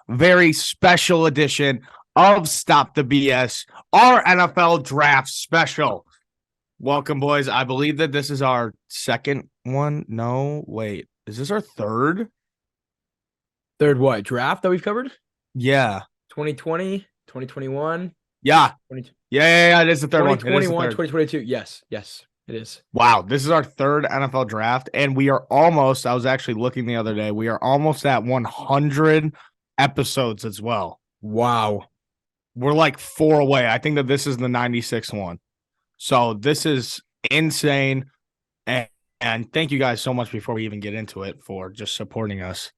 very special edition of Stop the BS, our NFL draft special. Welcome, boys. I believe that this is our second one. No, wait. Is this our third? Third what? Draft that we've covered? Yeah. 2020, 2021, Yeah. 20, Yeah. It is the third one. It is the 2021, third. 2022. Yes, it is. Wow. This is our third NFL draft, and we are almost, I was actually looking the other day, we are almost at 100 episodes as well. Wow. We're like 4 away. I think that this is the 96th one. So this is insane. And thank you guys so much before we even get into it for just supporting us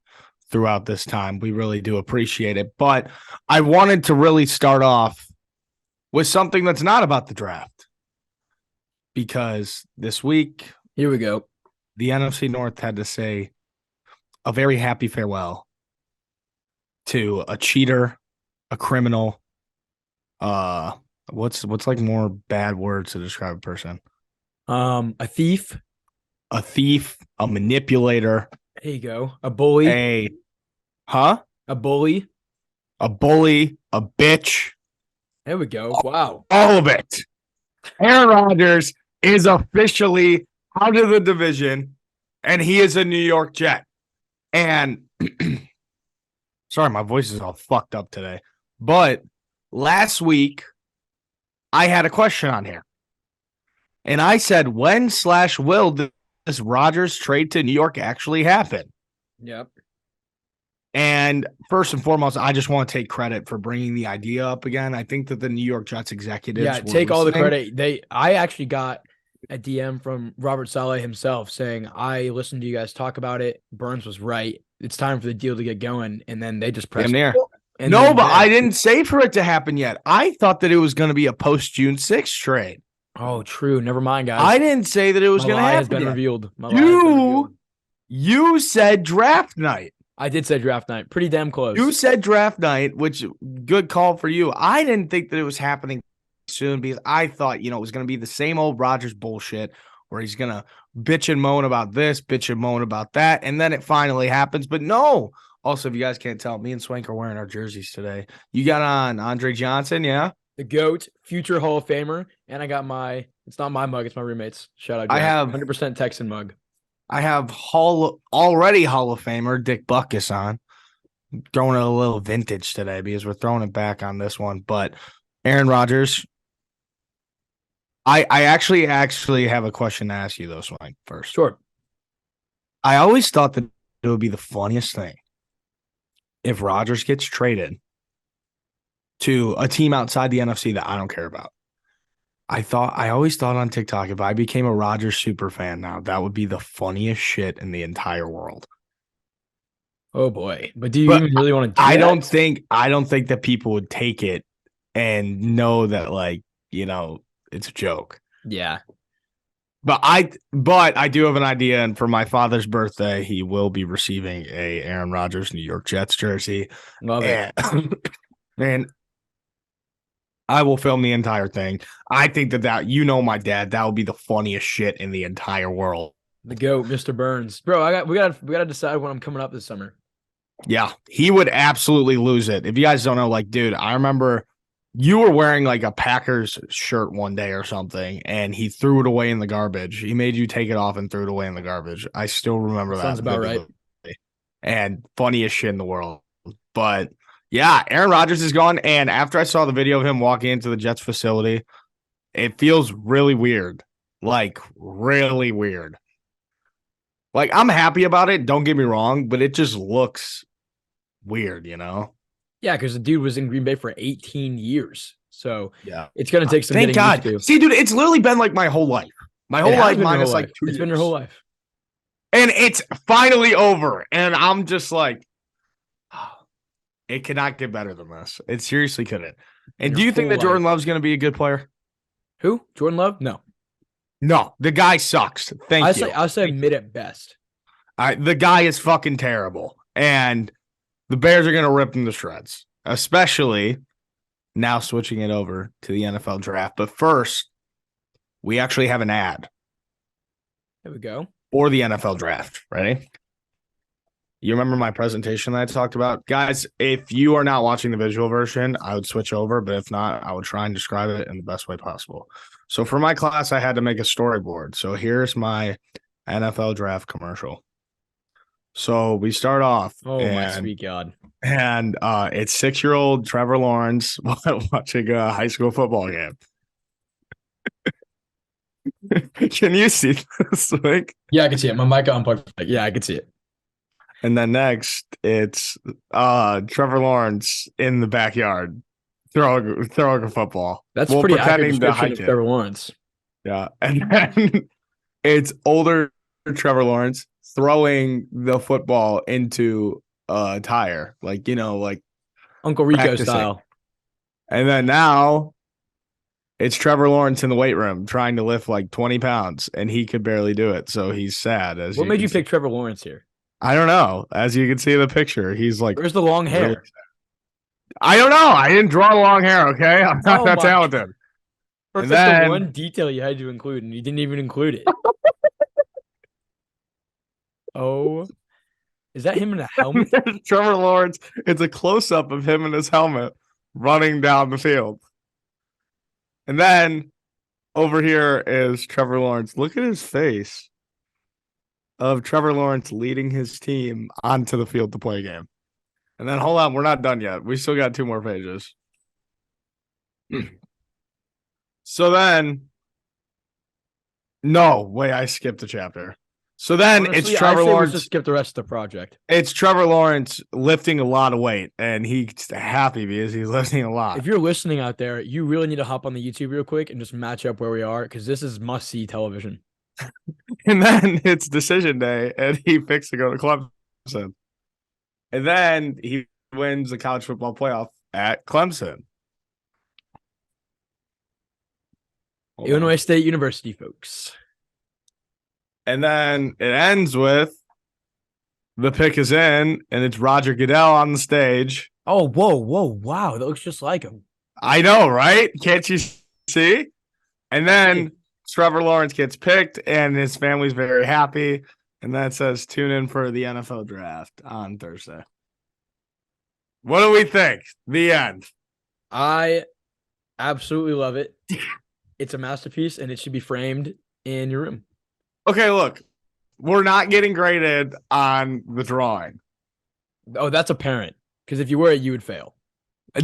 throughout this time. We really do appreciate it. But I wanted to really start off with something that's not about the draft. Because this week, Here we go. the NFC North had to say a very happy farewell to a cheater, a criminal. What's like more bad words to describe a person? A thief. A thief, a manipulator, There you go. A bully. a A bully. bully, a bitch, There we go. Wow. all of it. Aaron Rodgers is officially out of the division, and he is a New York Jet. And sorry, my voice is all fucked up today. But last week, I had a question on here. And I said, when/will this Rodgers trade to New York actually happen? Yep. And first and foremost, I just want to take credit for bringing the idea up again. I think that the New York Jets executives Take all the listening. credit. I actually got a DM from Robert Saleh himself saying, I listened to you guys talk about it. Burns was right. It's time for the deal to get going. And then they just pressed. Damn near. And No, then but I didn't say for it to happen yet. I thought that it was going to be a post-June 6th trade. Oh, true. Never mind, guys. I didn't say that it was My going to lie happen has been yet. revealed. My lie has been revealed. You said draft night. I did say draft night. Pretty damn close. You said draft night, which good call for you. I didn't think that it was happening soon because I thought, it was going to be the same old Rodgers bullshit where he's going to bitch and moan about this, bitch and moan about that, and then it finally happens. But no. Also, if you guys can't tell, me and Swank are wearing our jerseys today. You got on Andre Johnson, yeah? The GOAT, future Hall of Famer, and I got it's not my mug, it's my roommate's. Shout out, Jack. I have 100% Texan mug. I have already Hall of Famer Dick Butkus on. Throwing it a little vintage today because we're throwing it back on this one. But Aaron Rodgers, I actually have a question to ask you though, Swank, first. Sure. I always thought that it would be the funniest thing if Rodgers gets traded to a team outside the NFC that I don't care about. I always thought on TikTok, if I became a Rodgers super fan now, that would be the funniest shit in the entire world. Oh boy. But do you even really want to do I that? don't think that people would take it and know that it's a joke. Yeah. But I do have an idea, and for my father's birthday, he will be receiving a Aaron Rodgers New York Jets jersey. Love it. And I will film the entire thing. I think that my dad, that would be the funniest shit in the entire world. The GOAT, Mr. Burns. Bro, we gotta decide when I'm coming up this summer. Yeah, he would absolutely lose it. If you guys don't know, dude, I remember you were wearing a Packers shirt one day or something, and he threw it away in the garbage. He made you take it off and threw it away in the garbage. I still remember that. Sounds about right. And funniest shit in the world. But yeah, Aaron Rodgers is gone. And after I saw the video of him walking into the Jets facility, it feels really weird. Really weird. I'm happy about it. Don't get me wrong, but it just looks weird, Yeah, because the dude was in Green Bay for 18 years. So yeah, it's going to take some Thank getting God. used to. See, dude, it's literally been my whole life. My whole life minus 2 years. It's been your whole life. And it's finally over. And I'm just it cannot get better than this. It seriously couldn't. And do you think that Jordan Love's going to be a good player? Who? Jordan Love? No. No, the guy sucks. I'll say mid at best. The guy is fucking terrible. And the Bears are going to rip him to shreds, especially now switching it over to the NFL draft. But first, we actually have an ad. There we go. For the NFL draft. Ready? You remember my presentation that I talked about? Guys, if you are not watching the visual version, I would switch over, but if not, I would try and describe it in the best way possible. So for my class, I had to make a storyboard. So here's my NFL draft commercial. So we start off Oh my sweet God. and it's 6-year-old Trevor Lawrence watching a high school football game. Can you see this? Like, Yeah, I can see it. My mic got unplugged. Yeah, I can see it. and then next, it's Trevor Lawrence in the backyard throwing a football. That's pretty accurate pretending to description hike of it. Trevor Lawrence. Yeah, and then it's older Trevor Lawrence throwing the football into a tire, like like Uncle Rico practicing. style. And then now it's Trevor Lawrence in the weight room trying to lift like 20 pounds, and he could barely do it. So he's sad. What made you pick Trevor Lawrence here? I don't know. As you can see in the picture, he's like, where's the long hair? Really, I don't know. I didn't draw long hair. Okay, I'm not that talented. That's the one detail you had to include, and you didn't even include it. Oh, is that him in a helmet? Trevor Lawrence. It's a close up of him in his helmet running down the field. And then over here is Trevor Lawrence. Look at his face of Trevor Lawrence leading his team onto the field to play a game. And then hold on, we're not done yet. We still got 2 more pages. So then, no, wait, I skipped a chapter. So then it's Trevor Lawrence. Just skip the rest of the project. It's Trevor Lawrence lifting a lot of weight, and he's happy because he's lifting a lot. If you're listening out there, you really need to hop on the YouTube real quick and just match up where we are, because this is must-see television. And then it's decision day, and he picks to go to Clemson. And then he wins the college football playoff at Clemson. Illinois State University, folks. And then it ends with the pick is in, and it's Roger Goodell on the stage. Oh, whoa, wow. That looks just like him. I know, right? Can't you see? And then Trevor Lawrence gets picked, and his family's very happy. And that says, tune in for the NFL draft on Thursday. What do we think? The end. I absolutely love it. It's a masterpiece, and it should be framed in your room. Okay, look. We're not getting graded on the drawing. Oh, that's apparent. Because if you were, you would fail.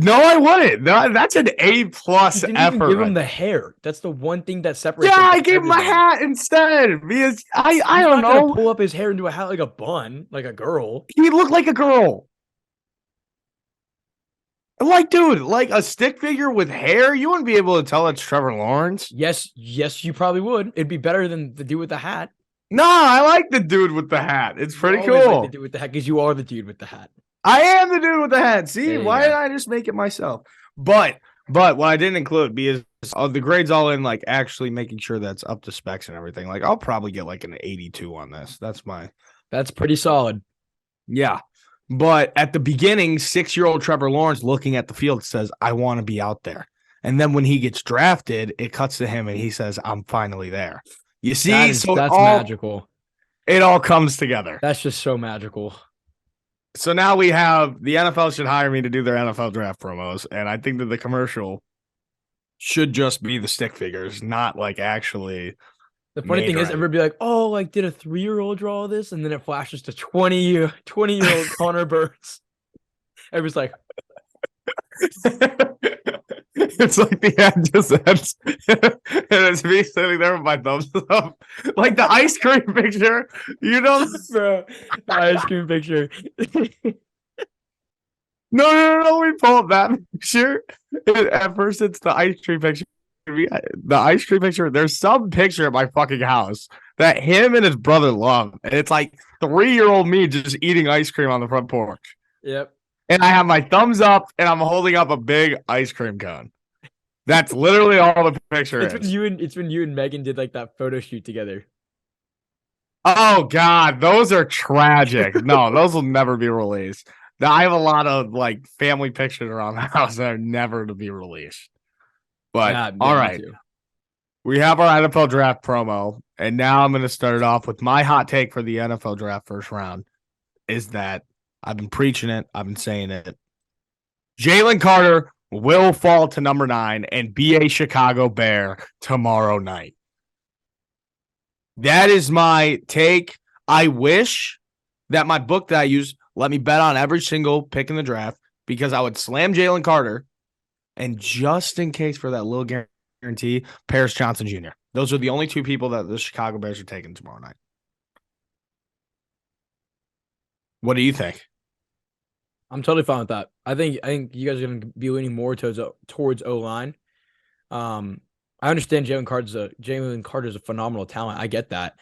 No, I wouldn't. No, that's an A+ effort. Even give him the hair. That's the one thing that separates. Yeah, I gave him a hat instead because I don't know. Pull up his hair into a hat like a bun, like a girl. He looked like a girl. Like, dude, like a stick figure with hair, you wouldn't be able to tell it's Trevor Lawrence. Yes, you probably would. It'd be better than the dude with the hat. No, I like the dude with the hat. It's pretty cool. Like the dude with the hat, because you are the dude with the hat. I am the dude with the hat. See, why did I just make it myself? But what I didn't include because the grades all in, like actually making sure that's up to specs and everything. Like I'll probably get like an 82 on this. That's pretty solid. Yeah. But at the beginning, 6-year-old Trevor Lawrence looking at the field says, I want to be out there. And then when he gets drafted, it cuts to him and he says, I'm finally there. You see, that's magical. It all comes together. That's just so magical. So now we have the NFL should hire me to do their NFL draft promos. And I think that the commercial should just be the stick figures, not like actually. The funny thing is, everybody be like, oh, like, did a 3-year-old draw this? And then it flashes to 20-year-old Connor Burns. Everybody's like, it's like the end just ends. And it's me sitting there with my thumbs up. Like the ice cream picture. You know, bro, the ice cream picture. No. We pull up that picture. At first, it's the ice cream picture. The ice cream picture, there's some picture at my fucking house that him and his brother love. And it's like 3-year-old me just eating ice cream on the front porch. Yep. And I have my thumbs up and I'm holding up a big ice cream cone. That's literally all the picture is. It's when you and Megan did like that photo shoot together. Oh God, those are tragic. No, those will never be released. I have a lot of like family pictures around the house that are never to be released. But all right, we have our NFL draft promo, and now I'm going to start it off with my hot take for the NFL draft first round. is that I've been preaching it. I've been saying it. Jalen Carter will fall to number 9 and be a Chicago Bear tomorrow night. That is my take. I wish that my book that I use let me bet on every single pick in the draft because I would slam Jalen Carter. And just in case for that little guarantee, Paris Johnson Jr. Those are the only 2 people that the Chicago Bears are taking tomorrow night. What do you think? I'm totally fine with that. I think you guys are going to be leaning more towards O-line. I understand Jalen Carter's a phenomenal talent. I get that.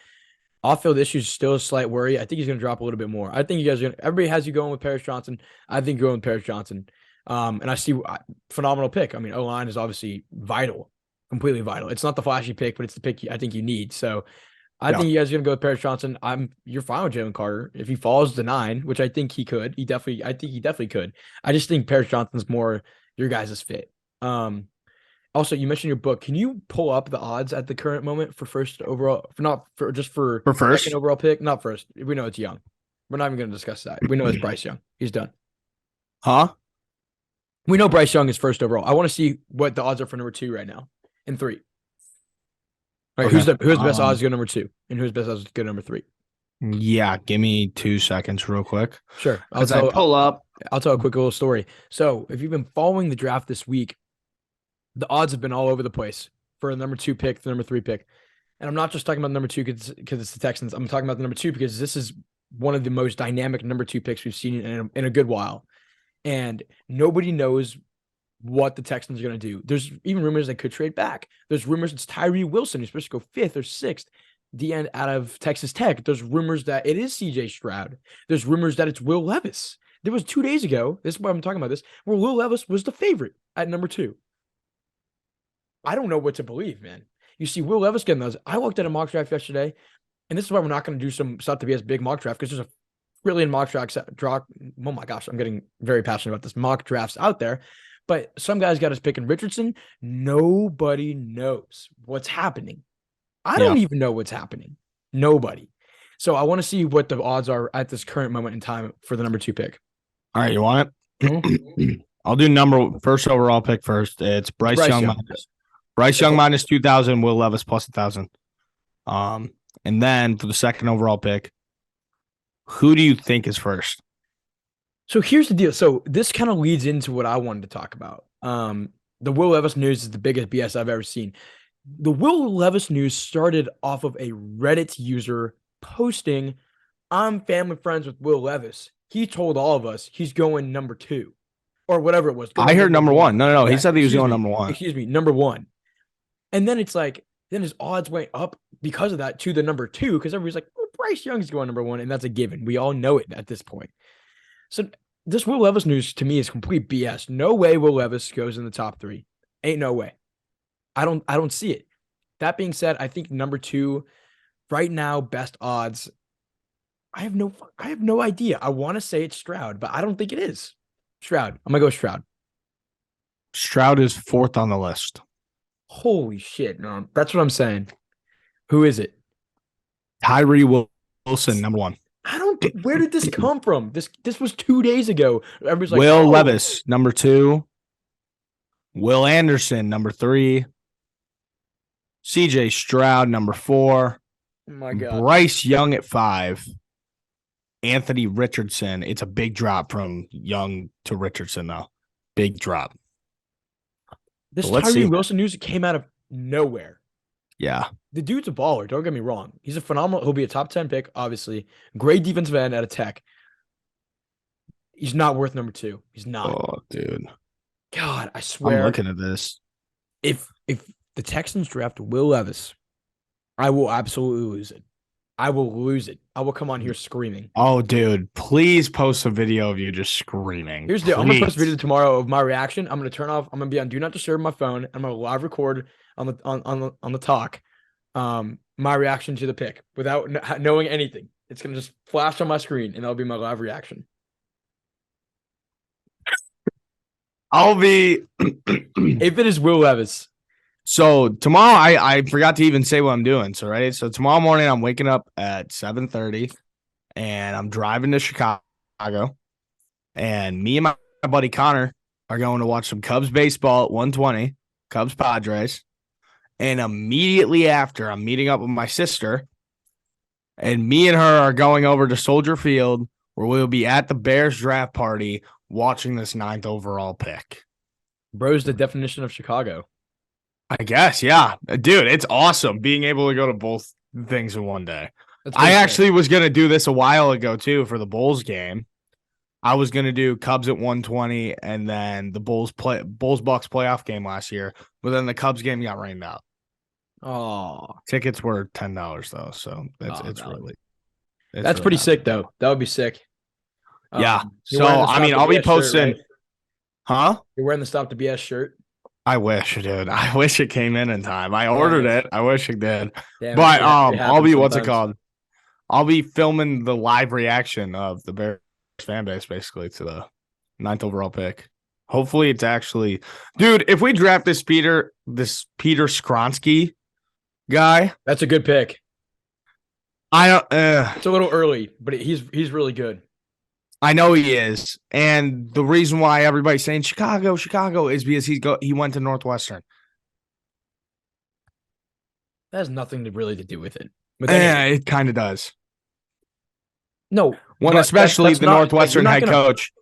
Off-field issues still a slight worry. I think he's going to drop a little bit more. I think you guys are going to – everybody has you going with Paris Johnson. I think you're going with Paris Johnson. And I see phenomenal pick. I mean, O-line is obviously vital, completely vital. It's not the flashy pick, but it's the pick I think you need. So I think you guys are going to go with Paris Johnson. You're fine with Jalen Carter. If he falls to 9, which I think he could, I think he definitely could. I just think Paris Johnson's more your guys' fit. Also, you mentioned your book. Can you pull up the odds at the current moment for first overall, for first second overall pick? Not first. We know it's Young. We're not even going to discuss that. We know it's Bryce Young. He's done. Huh? We know Bryce Young is first overall. I want to see what the odds are for number 2 right now and 3. All right, okay. Who's the best odds to go number 2 and who's the best odds to go number 3? Yeah, give me 2 seconds real quick. Sure. I'll tell a quick little story. So if you've been following the draft this week, the odds have been all over the place for the number 2 pick, the number 3 pick. And I'm not just talking about number 2 because it's the Texans. I'm talking about the number 2 because this is one of the most dynamic number 2 picks we've seen in a good while. And nobody knows what the Texans are going to do. There's even rumors they could trade back. There's rumors it's Tyree Wilson who's supposed to go 5th or 6th, the end out of Texas Tech. There's rumors that it is CJ Stroud. There's rumors that it's Will Levis. There was 2 days ago, this is why I'm talking about this, where Will Levis was the favorite at number 2. I don't know what to believe, man. You see Will Levis getting those. I looked at a mock draft yesterday, and this is why we're not going to do some stuff to be as big mock draft because there's a brilliant mock draft. Oh my gosh, I'm getting very passionate about this mock drafts out there. But some guys got us picking Richardson. Nobody knows what's happening. I don't even know what's happening. Nobody. So I want to see what the odds are at this current moment in time for the number 2 pick. All right, you want it? I'll do first overall pick first. It's Bryce Young. Bryce Young minus 2,000, Will Levis plus 1,000. And then for the second overall pick, who do you think is first? So here's the deal. So this kind of leads into what I wanted to talk about. The Will Levis news is the biggest BS I've ever seen. The Will Levis news started off of a Reddit user posting, "I'm family friends with Will Levis. He told all of us he's going number 2." Or whatever it was. I heard number 1. No. Yeah, he said he was going number 1. Excuse me, number 1. And then it's like, then his odds went up because of that to the number 2, because everybody's like, well, Bryce Young's going number 1, and that's a given. We all know it at this point. So this Will Levis news to me is complete BS. No way Will Levis goes in the top 3. Ain't no way. I don't see it. That being said, I think number 2 right now, best odds. I have no idea. I want to say it's Stroud, but I don't think it is. Stroud. I'm gonna go Stroud. Stroud is 4th on the list. Holy shit, no. That's what I'm saying. Who is it? Tyree Wilson, number 1. Where did this come from? This was 2 days ago. Everybody's like, Will Levis, number 2. Will Anderson, number 3. CJ Stroud, number 4. Oh my God. Bryce Young at 5. Anthony Richardson. It's a big drop from Young to Richardson, though. Big drop. This Tyree Wilson news came out of nowhere. Yeah. The dude's a baller. Don't get me wrong. He's a phenomenal. He'll be a top 10 pick, obviously. Great defensive end at a Tech. He's not worth number 2. He's not. Oh, dude. God, I swear. I'm looking at this. If the Texans draft Will Levis, I will absolutely lose it. I will lose it. I will come on here screaming. Oh, dude, please post a video of you just screaming. Here's the deal. I'm going to post a video tomorrow of my reaction. I'm going to turn off. I'm going to be on Do Not Disturb my phone. I'm going to live record on the talk my reaction to the pick without knowing anything. It's going to just flash on my screen, and that'll be my live reaction. I'll be if it is Will Levis. So tomorrow, I forgot to even say what I'm doing. So tomorrow morning I'm waking up at 7:30, and I'm driving to Chicago, and me and my buddy Connor are going to watch some Cubs baseball at 1:20, Cubs Padres. And immediately after, I'm meeting up with my sister, and me and her are going over to Soldier Field, where we'll be at the Bears draft party watching this 9th overall pick. Bro's the definition of Chicago. I guess, yeah. Dude, it's awesome being able to go to both things in one day. That's I pretty sick. actually was going to do this a while ago, too, for the Bulls game. I was going to do Cubs at 1:20 and then the Bulls Bucks playoff game last year, but then the Cubs game got rained out. Oh, Tickets were $10 though, so Oh, it's no. really that's pretty sick though. That would be sick. Yeah. You're So wearing the I mean, Stop I'll the be BS shirt, posting. right? Huh? You're wearing the Stop the BS shirt. I wish, dude. I wish it came in time. I ordered it. I wish it did. Damn, But it I'll happens be what's it sometimes. called? I'll be filming the live reaction of the Bears fan base basically to the 9th overall pick. Hopefully it's actually, dude, if we draft this Peter Skronsky guy, That's a good pick. I don't It's a little early, but he's really good. I know he is. And the reason why everybody's saying Chicago is because he went to Northwestern. That has nothing to really to do with it. But then It kind of does. no, When but especially that's the not- like, Northwestern you're not head gonna- coach.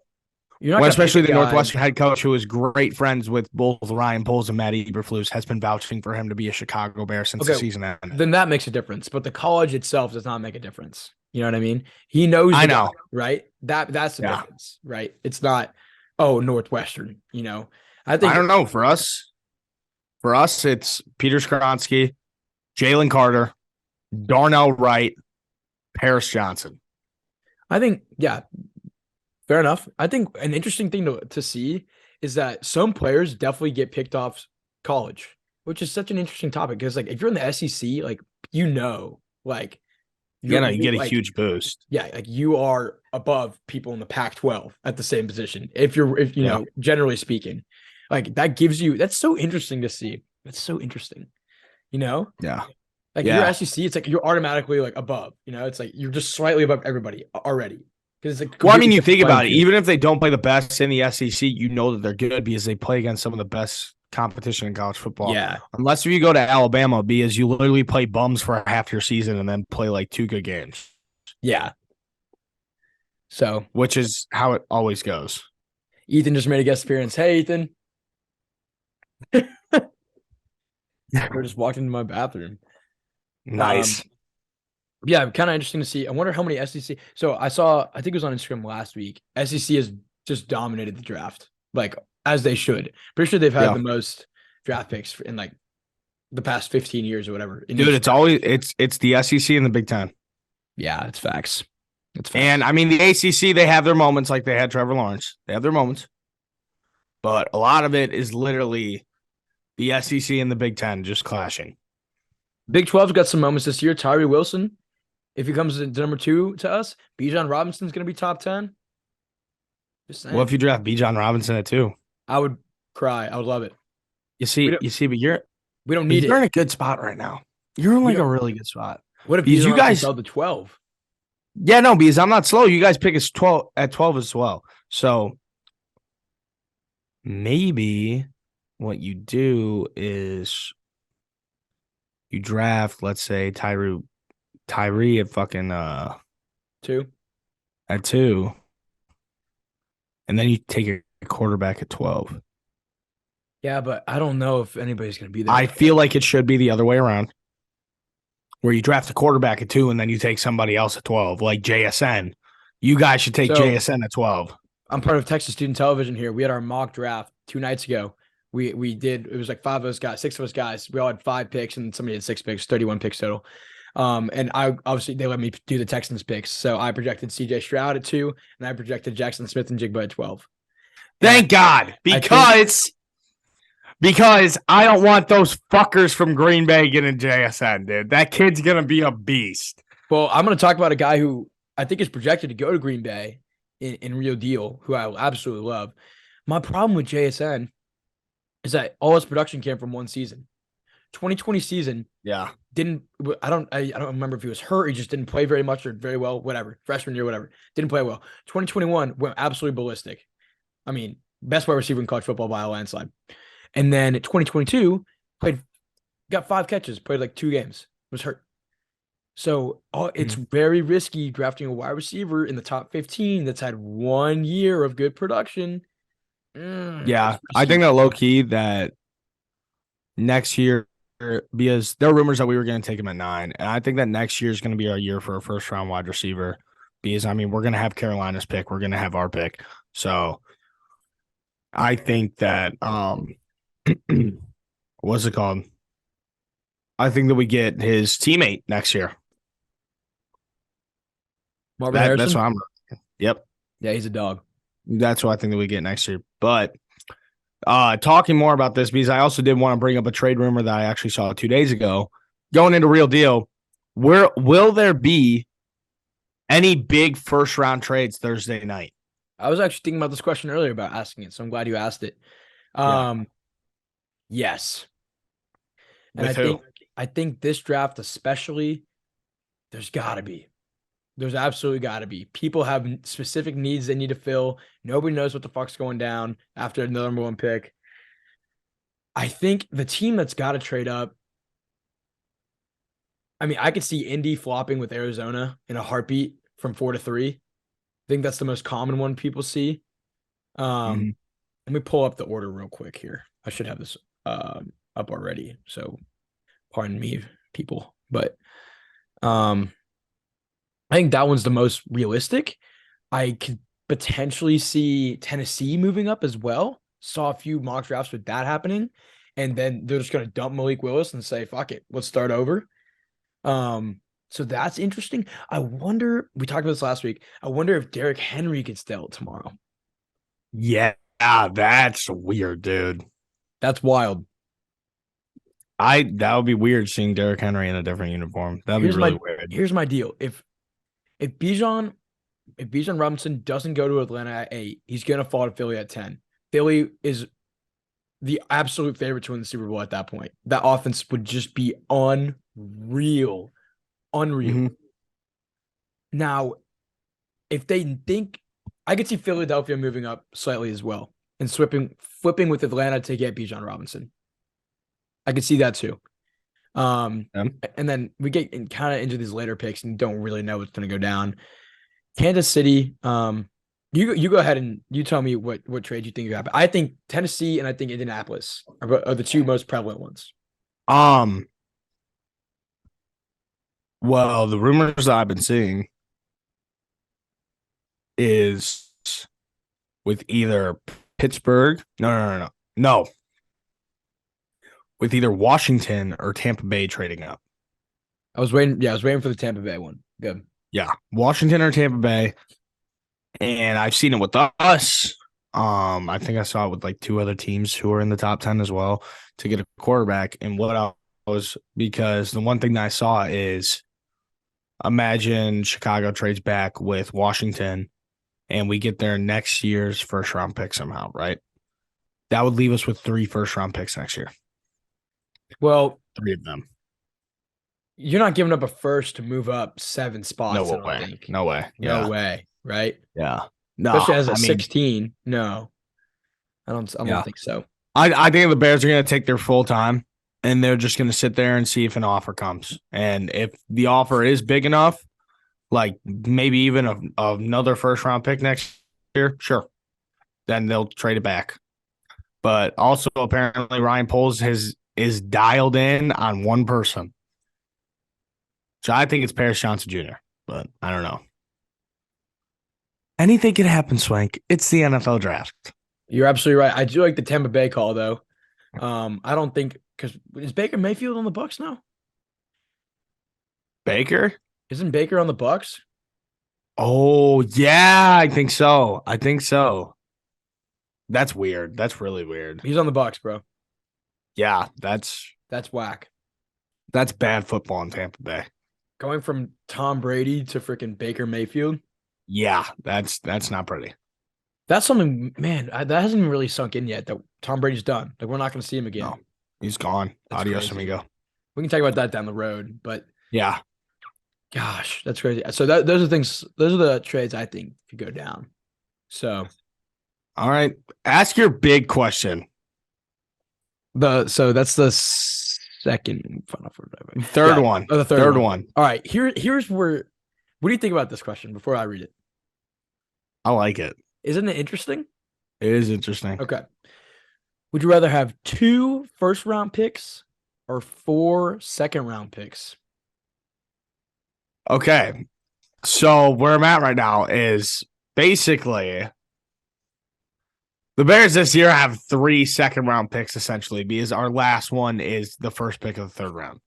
You're not When gonna especially pick the a guy- Northwestern head coach, who is great friends with both Ryan Poles and Matt Eberflus, has been vouching for him to be a Chicago Bear since the Okay, season ended. Then that makes a difference. But the college itself does not make a difference. You know what I mean? He knows. I the guy, know. right? That's the Yeah. difference, right? It's not. Oh, Northwestern. You know, I I think don't know. For us, it's Peter Skronsky, Jalen Carter, Darnell Wright, Paris Johnson. yeah, fair enough. I think an interesting thing to see is that some players definitely get picked off college, which is such an interesting topic because like if you're in the SEC, like like You you're get a like, huge boost. yeah, like you are above people in the Pac-12 at the same position. If you Yeah. know, generally speaking, like that's so interesting to see. That's so interesting. You know, Yeah. like Yeah. you're SEC, it's like you're automatically like above. You know, it's like you're just slightly above everybody already because it's like. Well, I mean, you completely think different about it. playing field. Even if they don't play the best in the SEC, you know that they're good because they play against some of the best competition in college football. Yeah, Unless if you go to Alabama, because you literally play bums for half your season and then play like 2 good games, yeah. So which is how it always goes. Ethan just made a guest appearance. Hey, Ethan. I just walked into my bathroom. Nice. Yeah, kind of interesting to see. I wonder how many SEC. So I think it was on Instagram last week. SEC has just dominated the draft, like as they should. Pretty sure they've had the most draft picks in like the past 15 years or whatever. Dude, it's always it's the SEC and the Big Ten. Yeah, it's facts. It's facts. And I mean the ACC, they have their moments like they had Trevor Lawrence. They have their moments. But a lot of it is literally the SEC and the Big Ten just clashing. Big 12's got some moments this year. Tyree Wilson, if he comes to number 2 to us, Bijan Robinson's going to be top 10. Just saying. Well, if you draft Bijan Robinson at 2, I would cry. I would love it. you see, but We don't need you're it. in a good spot right now. You're in like a really good spot. What if Because Bijan you guys fell to 12? Yeah, no, because I'm not slow. You guys pick us 12 at 12 as well. So maybe what you do is you draft, let's say, Tyree at fucking 2. at 2. And then you take a quarterback at 12. Yeah, but I don't know if anybody's going to be there. I feel like it should be the other way around. Where you draft a quarterback at 2 and then you take somebody else at 12, like JSN. You guys should take JSN at 12. I'm part of Texas Student Television here. We had our mock draft 2 nights ago. We did, it was like 5 of us guys, 6 of us guys. We all had 5 picks and somebody had 6 picks, 31 picks total. And I obviously they let me do the Texans picks. So I projected CJ Stroud at 2 and I projected Jackson Smith and Jigba at 12. Thank God, because I don't want those fuckers from Green Bay getting JSN, dude. That kid's gonna be a beast. Well, I'm going to talk about a guy who I think is projected to go to Green Bay in Real Deal, who I absolutely love. My problem with JSN is that all his production came from one season. 2020 season Yeah. I don't remember if he was hurt, he just didn't play very much or very well, whatever. Freshman year, whatever. Didn't play well. 2021 went absolutely ballistic. I mean, best wide receiver in college football by a landslide. And then 2022 got 5 catches, played like 2 games, was hurt. So it's very risky drafting a wide receiver in the top 15 that's had 1 year of good production. Yeah, I think that low key that next year, because there are rumors that we were going to take him at 9, and I think that next year is going to be our year for a first round wide receiver. Because I mean, we're going to have Carolina's pick, we're going to have our pick, so I think that what's it called? I think that we get his teammate next year. Marvin Harrison? That's what I'm. Yep. Yeah, he's a dog. That's what I think that we get next year. But talking more about this, because I also did want to bring up a trade rumor that I actually saw 2 days ago. Going into Real Deal, will there be any big first round trades Thursday night? I was actually thinking about this question earlier about asking it, so I'm glad you asked it. Yes. And I think this draft especially, there's absolutely got to be. People have specific needs they need to fill. Nobody knows what the fuck's going down after the number 1 pick. I think the team that's got to trade up, I mean, I could see Indy flopping with Arizona in a heartbeat from 4 to 3. I think that's the most common one people see. Let me pull up the order real quick here. I should have this up already, so pardon me, people. But I think that one's the most realistic. I could potentially see Tennessee moving up as well. Saw a few mock drafts with that happening. And then they're just going to dump Malik Willis and say, fuck it, let's start over. So that's interesting. I wonder, we talked about this last week. I wonder if Derrick Henry gets dealt tomorrow. Yeah, that's weird, dude. That's wild. That would be weird seeing Derrick Henry in a different uniform. That'd be really weird. Here's my deal. If Bijan Robinson doesn't go to Atlanta at 8, he's gonna fall to Philly at 10. Philly is the absolute favorite to win the Super Bowl at that point. That offense would just be unreal. Now, if they think, I could see Philadelphia moving up slightly as well and flipping with Atlanta to get Bijan Robinson. I could see that too. And then we get kind of into these later picks and don't really know what's going to go down. Kansas City, you go ahead and you tell me what trade you think you happen. I think Tennessee and I think Indianapolis are the 2 most prevalent ones. Well, the rumors that I've been seeing is with either Pittsburgh. No. With either Washington or Tampa Bay trading up. I was waiting for the Tampa Bay one. Good. Yeah, Washington or Tampa Bay. And I've seen it with us. I think I saw it with like 2 other teams who are in the top 10 as well to get a quarterback. And what I was, because the one thing that I saw is, imagine Chicago trades back with Washington and we get their next year's first round pick somehow, right? That would leave us with 3 first round picks next year. Well, 3 of them. You're not giving up a first to move up 7 spots. No way. No way. Yeah. No way. Right? Yeah. No. Especially as a 16. No. I don't think so. I think the Bears are going to take their full time and they're just going to sit there and see if an offer comes. And if the offer is big enough, like maybe even another first round pick next year, sure, then they'll trade it back. But also apparently Ryan Poles is dialed in on one person. So I think it's Paris Johnson Jr., but I don't know. Anything could happen, Swank. It's the NFL draft. You're absolutely right. I do like the Tampa Bay call, though. I don't think, because is Baker Mayfield on the Bucs now? Baker? Isn't Baker on the Bucs? Oh, yeah, I think so. That's weird. That's really weird. He's on the Bucs, bro. Yeah, that's whack. That's bad football in Tampa Bay. Going from Tom Brady to freaking Baker Mayfield. Yeah, that's not pretty. That's something, man, that hasn't even really sunk in yet, that Tom Brady's done. Like, we're not going to see him again. No. He's gone. That's Adios, crazy. amigo. We can talk about that down the road, but Yeah. gosh, that's crazy. So those are things. Those are the trades I think could go down. So All right. Ask your big question. that's the second final Third one. Oh, the Third one. one. All right. Here's where. What do you think about this question before I read it? I like it. Isn't it interesting? It is interesting. Okay. Would you rather have 2 first-round picks or 4 second-round picks? Okay. So where I'm at right now is basically the Bears this year have 3 second-round picks essentially because our last one is the first pick of the third round.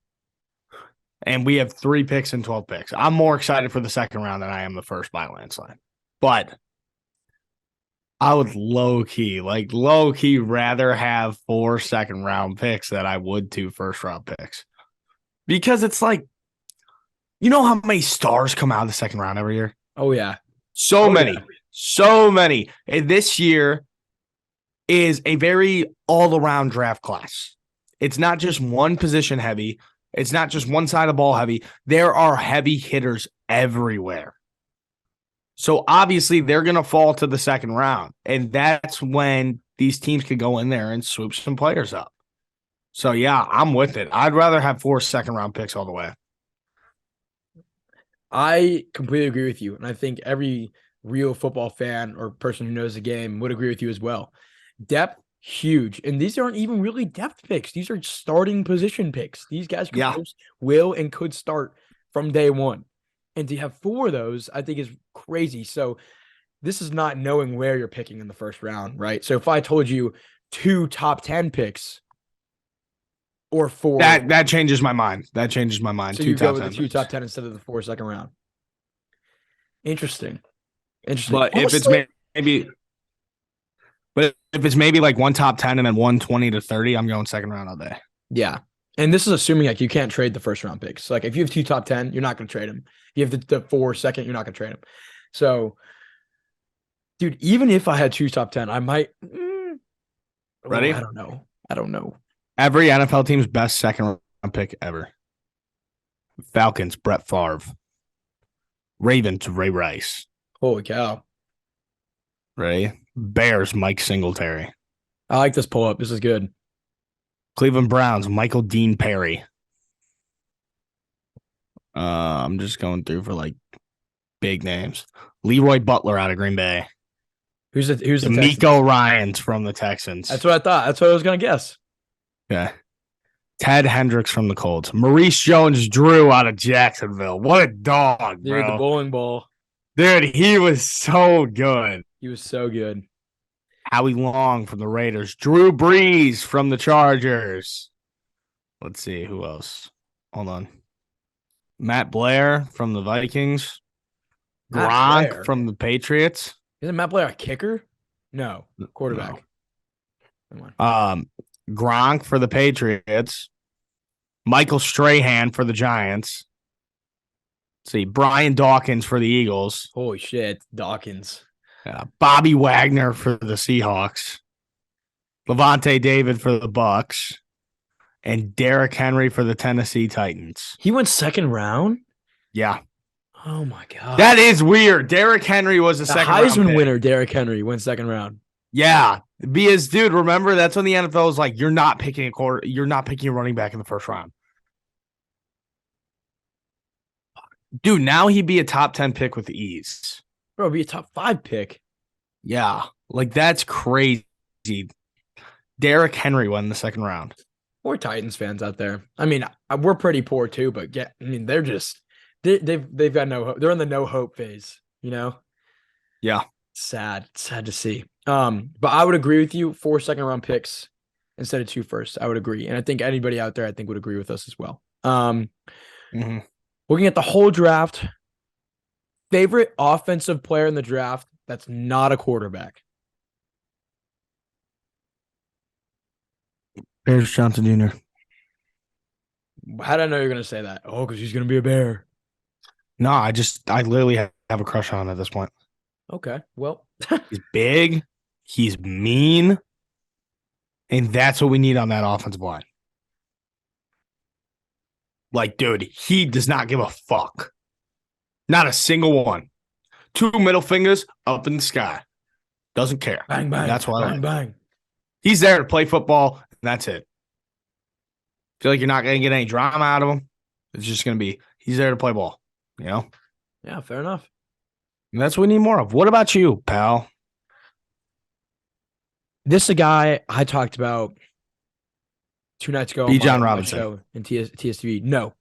And we have 3 picks and 12 picks. I'm more excited for the second round than I am the first by a landslide. But I would low key rather have 4 second round picks than I would 2 first round picks. Because it's like, you know how many stars come out of the second round every year? Oh yeah. So many. Yeah. So many. And this year is a very all-around draft class. It's not just one position heavy. It's not just one side of the ball heavy. There are heavy hitters everywhere. So obviously they're going to fall to the second round. And that's when these teams could go in there and swoop some players up. So yeah, I'm with it. I'd rather have 4 second round picks all the way. I completely agree with you. And I think every real football fan or person who knows the game would agree with you as well. Depth, huge. And these aren't even really depth picks. These are starting position picks. These guys will and could start from day one. And to have 4 of those, I think is crazy. So this is not knowing where you're picking in the first round, right? So if I told you 2 top 10 picks or 4, that changes my mind. That changes my mind. So you go with the 2 top 10 instead of the 4 second round. Interesting. But if it's maybe like 1 top 10 and then 1 20 to 30, I'm going second round all day. Yeah. And this is assuming like you can't trade the first round picks. Like if you have 2 top 10, you're not going to trade them. You have the 4 second, you're not going to trade them. So, dude, even if I had 2 top 10, I might. Ready? I don't know. Every NFL team's best second round pick ever. Falcons, Brett Favre. Ravens, Ray Rice. Holy cow. Right? Bears, Mike Singletary. I like this pull up. This is good. Cleveland Browns, Michael Dean Perry. I'm just going through for like big names. Leroy Butler out of Green Bay. Who's the Miko Ryans from the Texans. That's what I thought. That's what I was gonna guess. Yeah. Ted Hendricks from the Colts. Maurice Jones-Drew out of Jacksonville. What a dog, Dude, bro. the bowling ball. Dude, he was so good. He was so good. Howie Long from the Raiders. Drew Brees from the Chargers. Let's see who else. Hold on. Matt Blair from the Vikings. Gronk from the Patriots. Isn't Matt Blair a kicker? No, quarterback. No. Gronk for the Patriots. Michael Strahan for the Giants. Let's see, Brian Dawkins for the Eagles. Holy shit, Dawkins. Bobby Wagner for the Seahawks. Levante David for the Bucks. And Derrick Henry for the Tennessee Titans. He went second round? Yeah. Oh my god. That is weird. Derrick Henry was a second round Heisman pick. winner, Derrick Henry, went second round. Yeah. Because, dude, remember that's when the NFL was like, you're not picking a running back in the first round. Dude, now he'd be a top 10 pick with ease. Bro, be a top 5 pick. Yeah. Like, that's crazy. Derrick Henry won the second round. Poor Titans fans out there. I mean, we're pretty poor too, but they're just they've got no hope. They're in the no hope phase, you know? Yeah. Sad to see. But I would agree with you, 4 second round picks instead of 2 first. I would agree. And I think anybody out there I think would agree with us as well. Looking at the whole draft, favorite offensive player in the draft that's not a quarterback. Bears Johnson Jr. How did I know you're going to say that? Oh, because he's going to be a Bear. No, I literally have a crush on him at this point. Okay, well. He's big. He's mean. And that's what we need on that offensive line. Like, dude, he does not give a fuck. Not a single one. 2 middle fingers up in the sky. Doesn't care. Bang, bang, That's why I bang, like. bang. He's there to play football, and that's it. Feel like you're not going to get any drama out of him. It's just going to be he's there to play ball, you know? Yeah, fair enough. And that's what we need more of. What about you, pal? This is a guy I talked about 2 nights ago on John my Robinson. show in TSTV. No.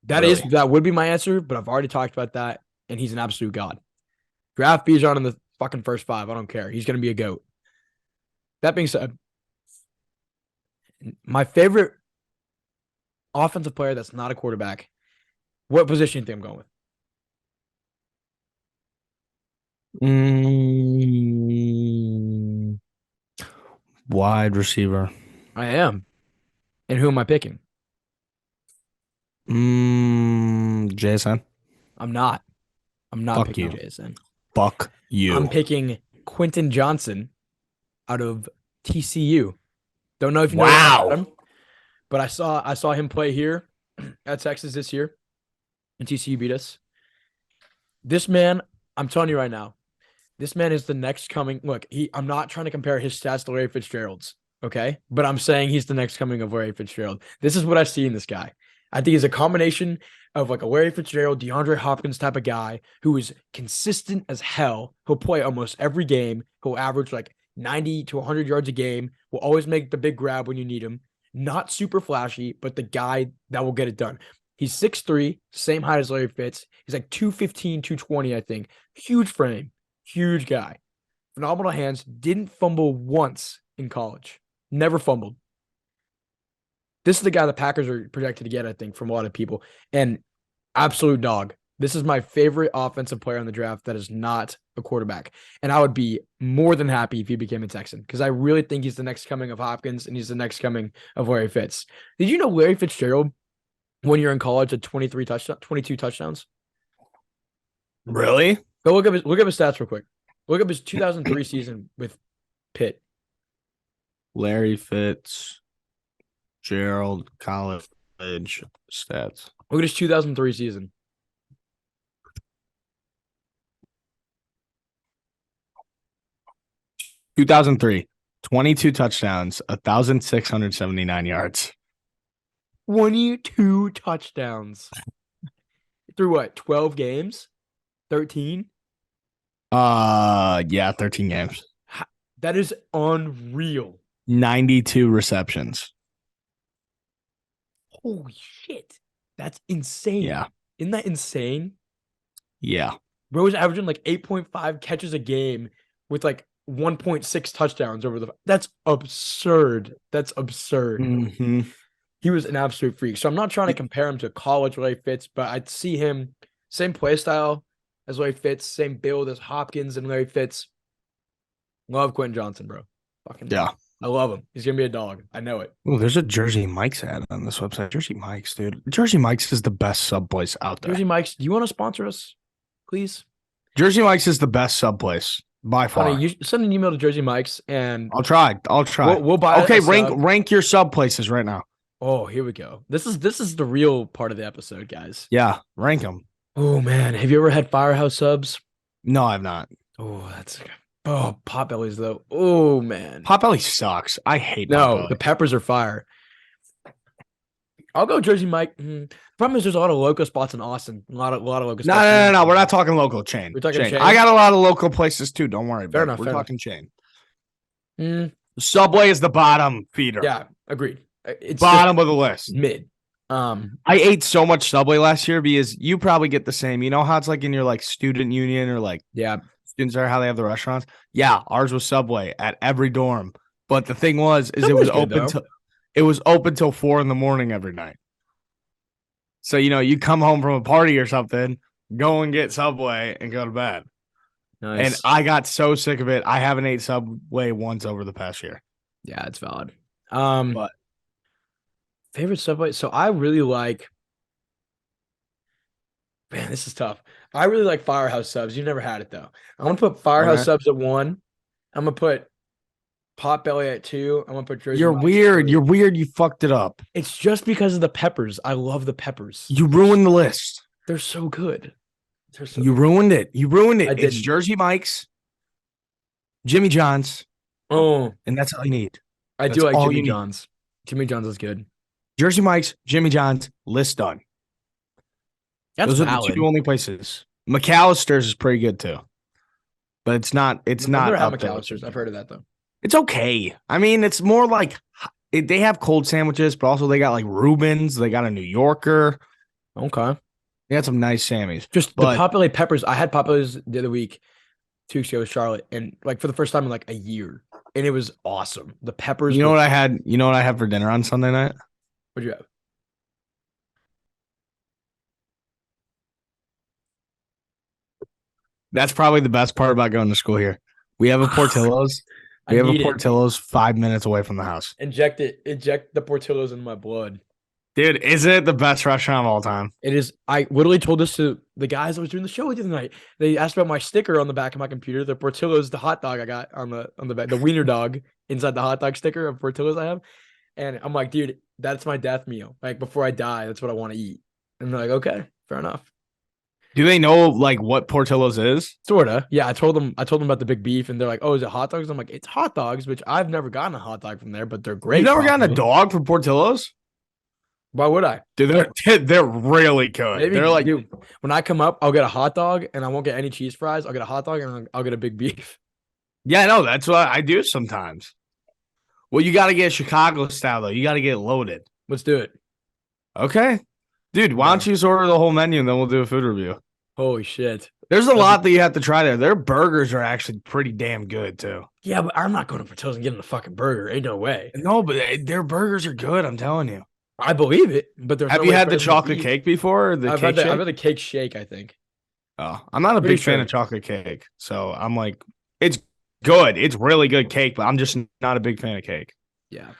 Really? That would be my answer, but I've already talked about that, and he's an absolute god. Draft Bijan in the fucking first 5. I don't care. He's going to be a GOAT. That being said, my favorite offensive player that's not a quarterback, what position do you think I'm going with? Wide receiver. I am. And who am I picking? Jason. I'm not. I'm not Fuck picking you. Jason. Fuck you. I'm picking Quentin Johnson out of TCU. Don't know if you know Wow. about him, but I saw him play here at Texas this year, and TCU beat us. This man, I'm telling you right now, this man is the next coming. Look, I'm not trying to compare his stats to Larry Fitzgerald's, okay? But I'm saying he's the next coming of Larry Fitzgerald. This is what I see in this guy. I think he's a combination of like a Larry Fitzgerald, DeAndre Hopkins type of guy who is consistent as hell. He'll play almost every game. He'll average like 90 to 100 yards a game. Will always make the big grab when you need him. Not super flashy, but the guy that will get it done. He's 6'3", same height as Larry Fitz. He's like 215, 220, I think. Huge frame, huge guy. Phenomenal hands. Didn't fumble once in college. Never fumbled. This is the guy the Packers are projected to get, I think, from a lot of people. And absolute dog. This is my favorite offensive player in the draft that is not a quarterback. And I would be more than happy if he became a Texan because I really think he's the next coming of Hopkins and he's the next coming of Larry Fitz. Did you know Larry Fitzgerald, when you're in college, had 22 touchdowns? Really? Go look up his stats real quick. Look up his 2003 season with Pitt. Larry Fitz, Gerald college stats. Look at his 2003 season. 2003, 22 touchdowns, 1,679 yards. 22 touchdowns. Through what? 12 games? 13? Yeah, 13 games. That is unreal. 92 receptions. Holy shit. That's insane. Yeah. Isn't that insane? Yeah. Bro was averaging like 8.5 catches a game with like 1.6 touchdowns over the. That's absurd. That's absurd. Mm-hmm. He was an absolute freak. So I'm not trying to compare him to college Larry Fitz, but I'd see him same play style as Larry Fitz, same build as Hopkins and Larry Fitz. Love Quentin Johnson, bro. Fucking Yeah. I love him. He's gonna be a dog. I know it. Oh, there's a Jersey Mike's ad on this website. Jersey Mike's, dude. Jersey Mike's is the best sub place out there. Jersey Mike's, do you want to sponsor us, please? Jersey Mike's is the best sub place by far. Honey, you send an email to Jersey Mike's and I'll try. we'll buy. Okay, a rank your sub places right now. Oh, here we go. This is the real part of the episode, guys. Yeah, rank them. Oh man, have you ever had Firehouse subs? No, I've not. Oh, Potbellies though. Oh man, Potbelly sucks. I hate no. Potbelly. The peppers are fire. I'll go Jersey Mike. Problem is, there's a lot of local spots in Austin. A lot of local spots. No. We're not talking local chain. We're talking chain. I got a lot of local places too. Don't worry. Fair enough. We're talking chain. Mm, Subway is the bottom feeder. yeah, agreed. It's Bottom of the list. mid. I ate so much Subway last year because you probably get the same. You know how it's like in your like student union or like Yeah. students are how they have the restaurants. Yeah, ours was Subway at every dorm. But the thing was, is Subway's it was open till 4 a.m. every night. So you come home from a party or something, go and get Subway and go to bed. Nice. And I got so sick of it. I haven't ate Subway once over the past year. Yeah, it's valid. But Favorite Subway. So I really like. Man, this is tough. I really like Firehouse subs. You never had it though. I'm gonna put Firehouse Okay. subs at 1. I'm gonna put Potbelly at 2. I'm gonna put Jersey You're Mike's at weird. 3. You're weird. You fucked it up. It's just because of the peppers. I love the peppers. You ruined the list. They're so good. They're so You good. ruined it. You ruined it. I It's didn't. Jersey Mike's, Jimmy John's, Oh, and that's all you need. I That's do like all Jimmy you need. John's. Jimmy John's is good. Jersey Mike's, Jimmy John's, list done. That's Those are valid. the two only places. McAllister's is pretty good too, but it's not. It's I've not never had up there. McAllister's. I've heard of that though. It's okay. I mean, it's more like they have cold sandwiches, but also they got like Reuben's. They got a New Yorker. Okay. They got some nice Sammys. Just But- the Populi peppers. I had Populi's the other week, 2 weeks ago with Charlotte, and like for the first time in like a year, and it was awesome. The peppers. You know were- what I had? You know what I had for dinner on Sunday night? What'd you have? That's probably the best part about going to school here. We have a Portillo's. I We have a need it. Portillo's 5 minutes away from the house. Inject it. Inject the Portillo's in my blood. Dude, isn't it the best restaurant of all time? It is. I literally told this to the guys I was doing the show with the other night. They asked about my sticker on the back of my computer. The Portillo's, the hot dog I got on the back, the wiener dog inside the hot dog sticker of Portillo's I have. And I'm like, dude, that's my death meal. Like before I die, that's what I want to eat. And they're like, okay, fair enough. Do they know like what Portillo's is? Sorta. Yeah, I told them about the big beef, and they're like, "Oh, is it hot dogs?" I'm like, "It's hot dogs," which I've never gotten a hot dog from there, but they're great. You've never gotten a probably. dog from Portillo's? Why would I? Dude, they're really good. Maybe They're like, dude, when I come up, I'll get a hot dog, and I won't get any cheese fries. I'll get a hot dog, and I'll get a big beef. yeah, no, that's what I do sometimes. Well, you got to get Chicago style though. You got to get loaded. Let's do it. Okay, dude, why don't you just order the whole menu and then we'll do a food review? Holy shit! There's a lot that you have to try there. Their burgers are actually pretty damn good too. Yeah, but I'm not going to Portillo's and getting a fucking burger. Ain't no way. No, but their burgers are good. I'm telling you. I believe it, but there's Have no you way had better the than chocolate beef. cake before? Or the I've cake had the, shake? I've had the cake shake. I think. Oh, I'm not a Pretty big fan sure. of chocolate cake. So I'm like, it's good. It's really good cake, but I'm just not a big fan of cake. Yeah.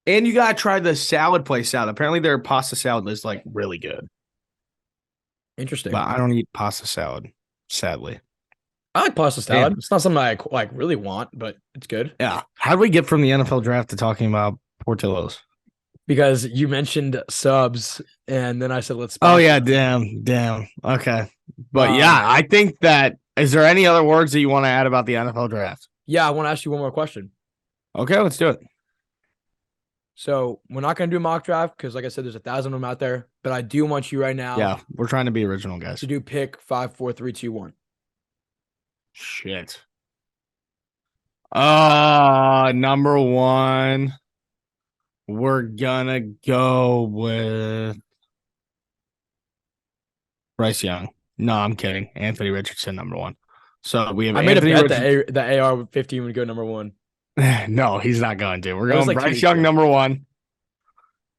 And you gotta try the salad place out. Apparently their pasta salad is like really good. Interesting. But I don't eat pasta salad, sadly. I like pasta salad. Damn. It's not something I like really want, but it's good. Yeah. How do we get from the NFL draft to talking about Portillo's? Because you mentioned subs, and then I said, let's. Oh yeah, damn. Okay. But yeah, Um, I think that is there any other words that you want to add about the NFL draft? Yeah, I want to ask you one more question. Okay, let's do it. So we're not going to do a mock draft because, like I said, there's 1,000 of them out there. But I do want you right now Yeah, we're trying to be original, guys. to do pick 5, 4, 3, 2, 1. Shit. Number one. We're gonna go with Bryce Young. No, I'm kidding. Anthony Richardson, number one. So we have I made Anthony a bet that AR-15 would go number 1. No, he's not going to. We're That was going like 2 Bryce weeks Young, ago. number one.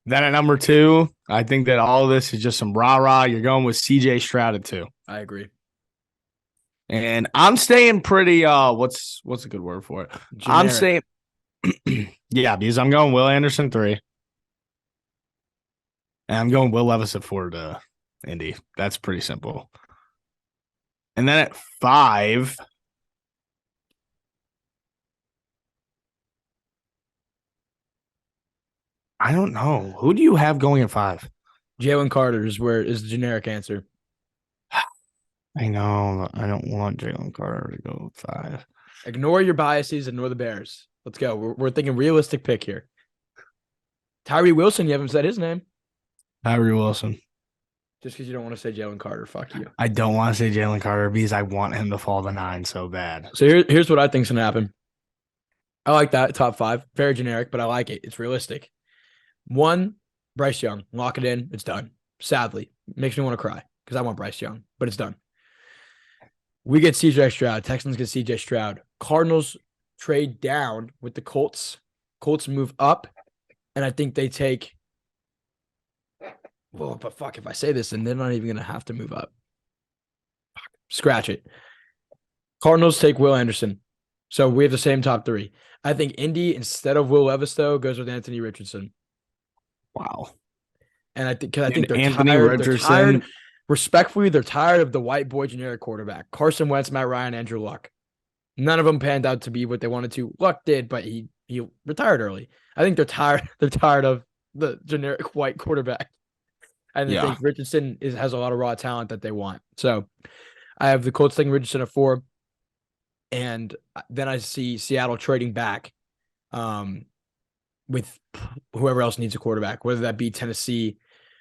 Then at number two, I think that all of this is just some rah-rah. You're going with CJ Stroud at 2. I agree. And I'm staying pretty what's a good word for it? I'm Generic. saying yeah, because I'm going Will Anderson 3. And I'm going Will Levis at 4 to Indy. That's pretty simple. And then at 5, I don't know. Who do you have going at 5? Jalen Carter is the generic answer. I know. I don't want Jalen Carter to go 5. Ignore your biases. Ignore the Bears. Let's go. We're thinking realistic pick here. Tyree Wilson, you haven't said his name. Tyree Wilson. Just because you don't want to say Jalen Carter. Fuck you. I don't want to say Jalen Carter because I want him to fall to 9 so bad. So here's what I think's gonna happen. I like that top 5. Very generic, but I like it. It's realistic. 1, Bryce Young. Lock it in. It's done. Sadly, makes me want to cry because I want Bryce Young, but it's done. We get CJ Stroud. Texans get CJ Stroud. Cardinals trade down with the Colts. Colts move up, and I think they take. Well, but fuck, if I say this, then they're not even gonna have to move up. Fuck. Scratch it. Cardinals take Will Anderson. So we have the same top 3. I think Indy, instead of Will Levis, though, goes with Anthony Richardson. Wow. And I think they're Anthony tired. Richardson. They're tired. Respectfully, they're tired of the white boy generic quarterback. Carson Wentz, Matt Ryan, Andrew Luck. None of them panned out to be what they wanted to. Luck did, but he retired early. I think they're tired. They're tired of the generic white quarterback. And I Yeah. think Richardson has a lot of raw talent that they want. So I have the Colts taking Richardson at 4. And then I see Seattle trading back with whoever else needs a quarterback, whether that be Tennessee,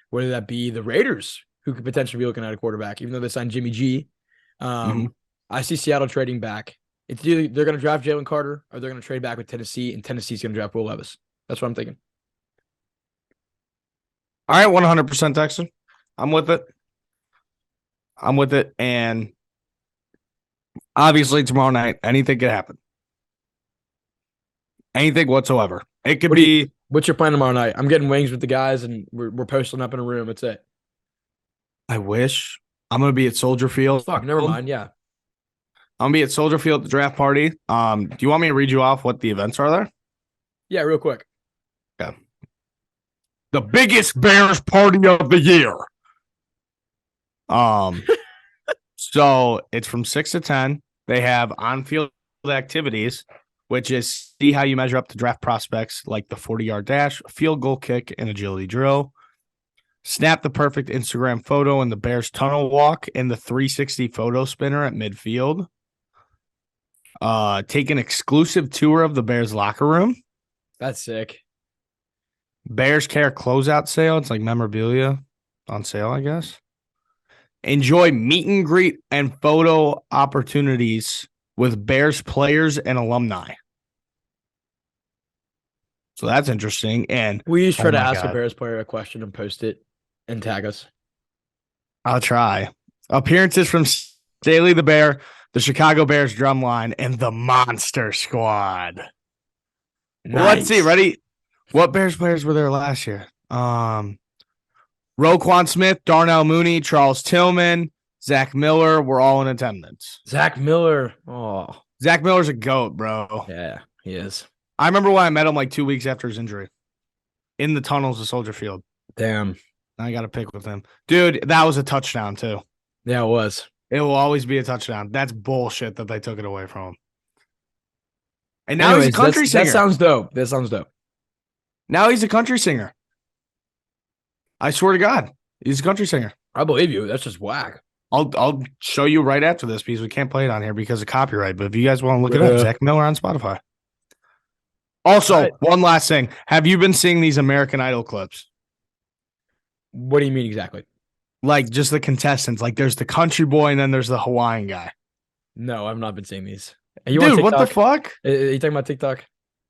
whether that be the Raiders, who could potentially be looking at a quarterback, even though they signed Jimmy G. I see Seattle trading back. It's either they're going to draft Jalen Carter or they're going to trade back with Tennessee, and Tennessee's going to draft Will Levis. That's what I'm thinking. All right, 100% Texan. I'm with it. And obviously tomorrow night, anything could happen. Anything whatsoever. It could be. What's your plan tomorrow night? I'm getting wings with the guys, and we're posting up in a room. That's it. I wish. I'm going to be at Soldier Field. Fuck, never mind. Yeah. I'm going to be at Soldier Field at the draft party. Do you want me to read you off what the events are there? Yeah, real quick. Okay. The biggest Bears party of the year. So it's from 6 to 10. They have on-field activities, which is see how you measure up to draft prospects like the 40-yard dash, field goal kick, and agility drill. Snap the perfect Instagram photo in the Bears tunnel walk and the 360 photo spinner at midfield. Take an exclusive tour of the Bears locker room. That's sick. Bears Care closeout sale. It's like memorabilia on sale, I guess. Enjoy meet and greet and photo opportunities with Bears players and alumni. So that's interesting. And we just try to ask a Bears player a question and post it and tag us. I'll try. Appearances from Staley the Bear, the Chicago Bears drumline, and the Monster Squad. Nice. Well, let's see. Ready? What Bears players were there last year? Roquan Smith, Darnell Mooney, Charles Tillman, Zach Miller were all in attendance. Zach Miller. Oh. Zach Miller's a GOAT, bro. Yeah, he is. I remember when I met him like 2 weeks after his injury in the tunnels of Soldier Field. Damn. I got to pick with him. Dude, that was a touchdown, too. Yeah, it was. It will always be a touchdown. That's bullshit that they took it away from him. And now he's a country singer. That sounds dope. Now he's a country singer. I swear to God, he's a country singer. I believe you. That's just whack. I'll show you right after this because we can't play it on here because of copyright. But if you guys want to look it up, Zach Miller on Spotify. Also, one last thing. Have you been seeing these American Idol clips? What do you mean exactly? Like just the contestants. Like there's the country boy and then there's the Hawaiian guy. No, I've not been seeing these. Dude, what the fuck? Are you talking about TikTok?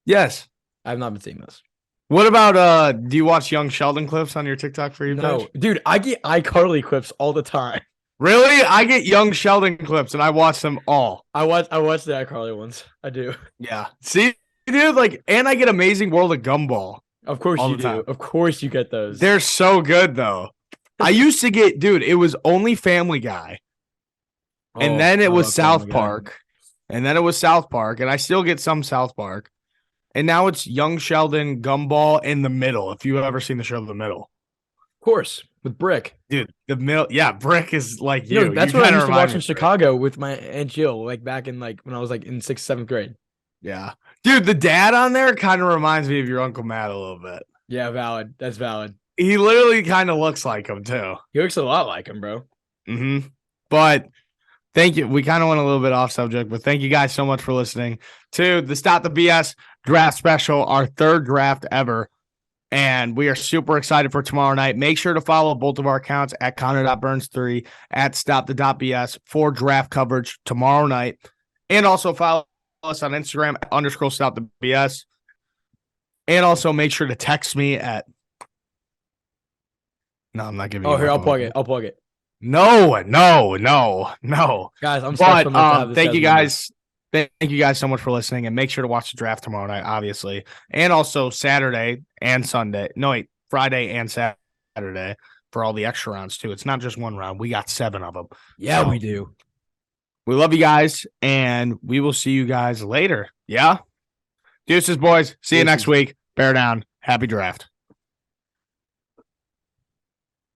Yes. I've not been seeing this. What about do you watch Young Sheldon clips on your TikTok for your page? No, dude, I get iCarly clips all the time. Really? I get Young Sheldon clips and I watch them all. I watch the iCarly ones. I do. Yeah. See, dude, like, and I get Amazing World of Gumball. Of course you do. Of course you get those. They're so good though. I used to get, dude, it was only Family Guy. And then it was South Park. And then it was South Park. And I still get some South Park. And now it's Young Sheldon, Gumball, in The Middle. If you've ever seen the show The Middle. Of course. With Brick. Dude, The Middle. Yeah, Brick is like you. No, that's what I used to watch in Chicago with my Aunt Jill, like back in like when I was like in 6th, 7th grade. Yeah. Dude, the dad on there kind of reminds me of your Uncle Matt a little bit. Yeah, valid. That's valid. He literally kind of looks like him too. He looks a lot like him, bro. Mm-hmm. But thank you. We kind of went a little bit off subject, but thank you guys so much for listening to the Stop the BS draft special, our 3rd draft ever. And we are super excited for tomorrow night. Make sure to follow both of our accounts at Connor.Burns3 at StopTheBS for draft coverage tomorrow night. And also follow us on Instagram _StopTheBS. And also make sure to text me at. No, I'm not giving you. Oh, here, I'll plug it. No. Guys, I'm sorry. But thank you guys. Thank you guys so much for listening, and make sure to watch the draft tomorrow night, obviously, and also Saturday and Sunday. No, wait, Friday and Saturday for all the extra rounds too. It's not just one round; we got 7 of them. Yeah, so, we do. We love you guys, and we will see you guys later. Yeah, deuces, boys. See you next week. Bear down. Happy draft.